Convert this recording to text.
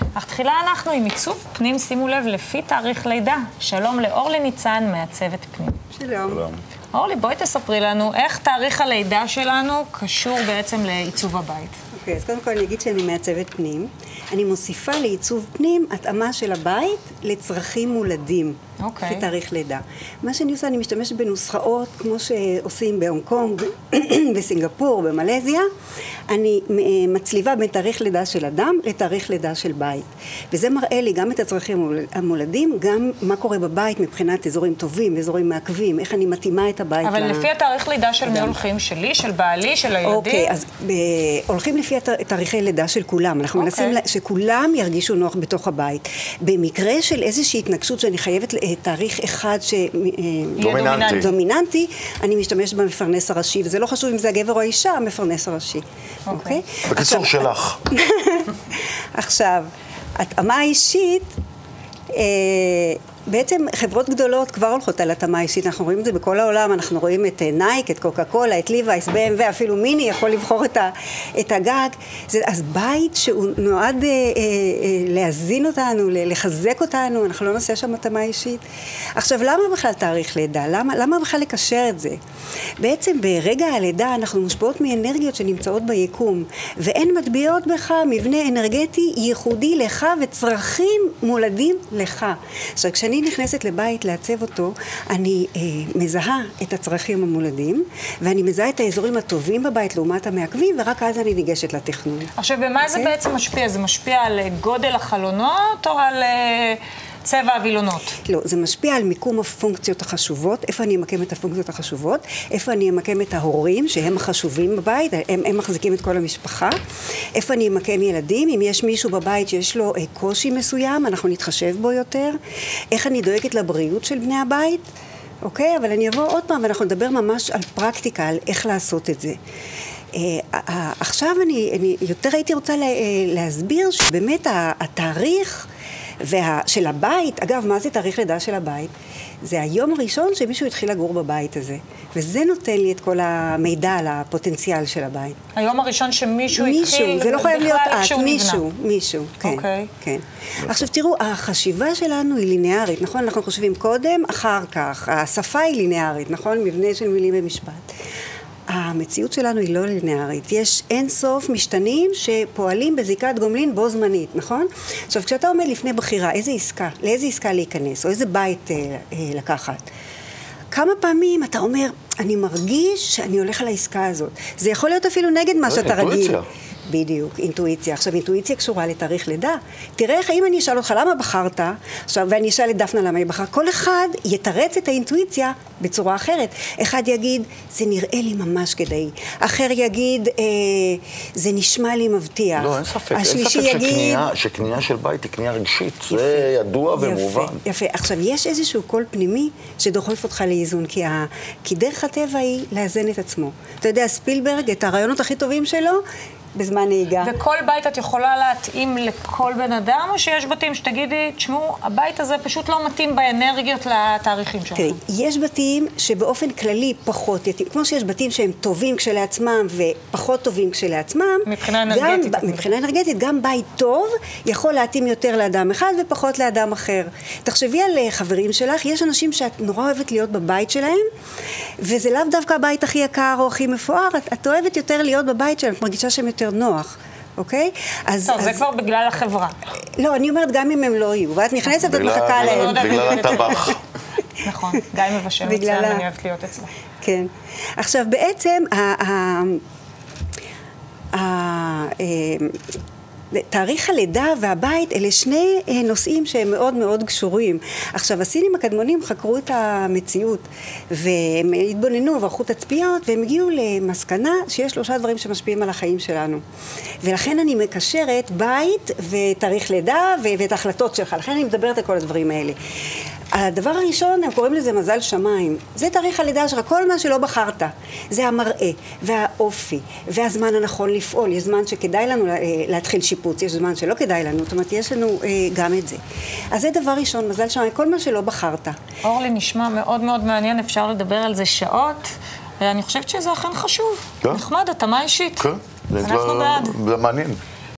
אך תחילה אנחנו עם עיצוב פנים, שימו לב, לפי תאריך לידה. שלום לאורלי ניצן, מעצבת פנים. שלום. אורלי, בואי תספרי לנו איך תאריך הלידה שלנו קשור בעצם לעיצוב הבית. אוקיי, אז קודם כל אני אגיד שאני מעצבת פנים. אני מוסיפה לעיצוב פנים התאמה של הבית לצרכים מולדים. אוקיי. לפי תאריך לידה. מה שאני עושה, אני משתמשת בנוסחאות, כמו שעושים בהונג קונג, בסינגפור, במלזיה. אני מצליבה בין תאריך לידה של אדם לתאריך לידה של בית. וזה מראה לי גם את הצרכים המולדים, גם מה קורה בבית מבחינת אזורים טובים, אזורים מעכבים, איך אני מתאימה את הבית. אבל לפי התאריך לידה של מי הולכים? שלי, של בעלי, של הילדים? אוקיי, אז הולכים לפי תאריכי לידה של כולם. אנחנו מנסים שכולם ירגישו נוח בתוך הבית. במקרה של איזושהי התנגשות שאני חייבת תאריך אחד דומיננטי, אני משתמשת במפרנס הראשי, וזה לא חשוב אם זה הגבר או האישה, המפרנס הראשי. אוקיי? בקיצור שלך. עכשיו, התאמה אישית, בעצם חברות גדולות כבר הולכות על התאמה אישית, אנחנו רואים את זה בכל העולם, אנחנו רואים את נייק, את קוקה קולה, את ליווייס, BMW, אפילו מיני יכול לבחור את הגג. אז בית שהוא נועד להזין אותנו, לחזק אותנו, אנחנו לא נעשה שם התאמה אישית. עכשיו, למה בכלל תאריך לידה? למה בכלל לקשר את זה? בעצם ברגע הלידה אנחנו מושפעות מאנרגיות שנמצאות ביקום, והן מטביעות בך מבנה אנרגטי ייחודי לך וצרכים מולדים לך. עכשיו, כשאני נכנסת לבית לעצב אותו, אני מזהה את הצרכים המולדים, ואני מזהה את האזורים הטובים בבית לעומת המעכבים, ורק אז אני ניגשת לתכנון. עכשיו, במה זה בעצם משפיע? זה משפיע על גודל החלונות או על צבע הווילונות? לא, זה משפיע על מיקום הפונקציות החשובות, איפה אני אמקם את הפונקציות החשובות, איפה אני אמקם את ההורים, שהם החשובים בבית, הם מחזיקים את כל המשפחה, איפה אני אמקם ילדים, אם יש מישהו בבית שיש לו קושי מסוים, אנחנו נתחשב בו יותר, איך אני דואגת לבריאות של בני הבית, אוקיי? אבל אני אבוא עוד פעם, ואנחנו נדבר ממש על פרקטיקה, על איך לעשות את זה. עכשיו אני יותר הייתי רוצה להסביר שבאמת התאריך של הבית, אגב, מה זה תאריך לידה של הבית? זה היום הראשון שמישהו התחיל לגור בבית הזה. וזה נותן לי את כל המידע על הפוטנציאל של הבית. היום הראשון שמישהו התחיל, זה לא חייב להיות את, מישהו, כן. אוקיי. כן. עכשיו תראו, החשיבה שלנו היא ליניארית, נכון? אנחנו חושבים קודם, אחר כך. השפה היא ליניארית, נכון? מבנה של מילים במשפט. המציאות שלנו היא לא ליניארית. יש אין סוף משתנים שפועלים בזיקת גומלין בו זמנית, נכון? עכשיו, כשאתה עומד לפני בחירה, לאיזה עסקה להיכנס, או איזה בית לקחת, כמה פעמים אתה אומר, אני מרגיש שאני הולך על העסקה הזאת. זה יכול להיות אפילו נגד מה שאתה רגיל. בדיוק, אינטואיציה. עכשיו, אינטואיציה קשורה לתאריך לידה. תראה איך, אם אני אשאל אותך למה בחרת, עכשיו, ואני אשאל את דפנה למה היא בחרה, כל אחד יתרץ את האינטואיציה בצורה אחרת. אחד יגיד, זה נראה לי ממש כדאי. אחר יגיד, זה נשמע לי מבטיח. לא, אין ספק. אין ספק שקנייה של בית היא קנייה רגשית. זה ידוע ומובן. יפה. עכשיו, יש איזשהו קול פנימי שדוחף אותך לאיזון, כי דרך הטבע היא לאזן את עצמו. אתה יודע, ספילברג, את הרעיונות הכי טובים שלו, בזמן נהיגה. וכל בית את יכולה להתאים לכל בן אדם, או שיש בתים שתגידי, תשמעו, הבית הזה פשוט לא מתאים באנרגיות לתאריכים שלנו? תראי, יש בתים שבאופן כללי פחות יתאים, כמו שיש בתים שהם טובים כשלעצמם ופחות טובים כשלעצמם. מבחינה אנרגטית. מבחינה אנרגטית, גם בית טוב יכול להתאים יותר לאדם אחד ופחות לאדם אחר. תחשבי על חברים שלך, יש אנשים שאת נורא אוהבת להיות בבית שלהם, וזה לאו דווקא הבית הכי יקר או הכי מפואר, את אוהבת יותר להיות בבית שלהם, את מרגישה שהם יותר נוח, אוקיי? טוב, זה כבר בגלל החברה. לא, אני אומרת גם אם הם לא יהיו, ואת נכנסת, את מחכה להם. בגלל הטבח. נכון, גיא מבשל מצוין, אני אוהבת להיות אצלה. כן. עכשיו, בעצם, תאריך הלידה והבית אלה שני נושאים שהם מאוד מאוד קשורים. עכשיו, הסינים הקדמונים חקרו את המציאות, והם התבוננו וערכו תצפיות, והם הגיעו למסקנה שיש 3 דברים שמשפיעים על החיים שלנו. ולכן אני מקשרת בית ותאריך לידה ואת ההחלטות שלך. לכן אני מדברת על כל הדברים האלה. הדבר הראשון, הם קוראים לזה מזל שמיים. זה תאריך הלידה שלך, כל מה שלא בחרת. זה המראה והאופי והזמן הנכון לפעול. יש זמן שכדאי לנו להתחיל שיפוץ, יש זמן שלא כדאי לנו, זאת אומרת, יש לנו גם את זה. אז זה דבר ראשון, מזל שמיים, כל מה שלא בחרת. אורלי, נשמע מאוד מאוד מעניין, אפשר לדבר על זה שעות, ואני חושבת שזה אכן חשוב. נחמד, התאמה אישית. כן, זה מעניין.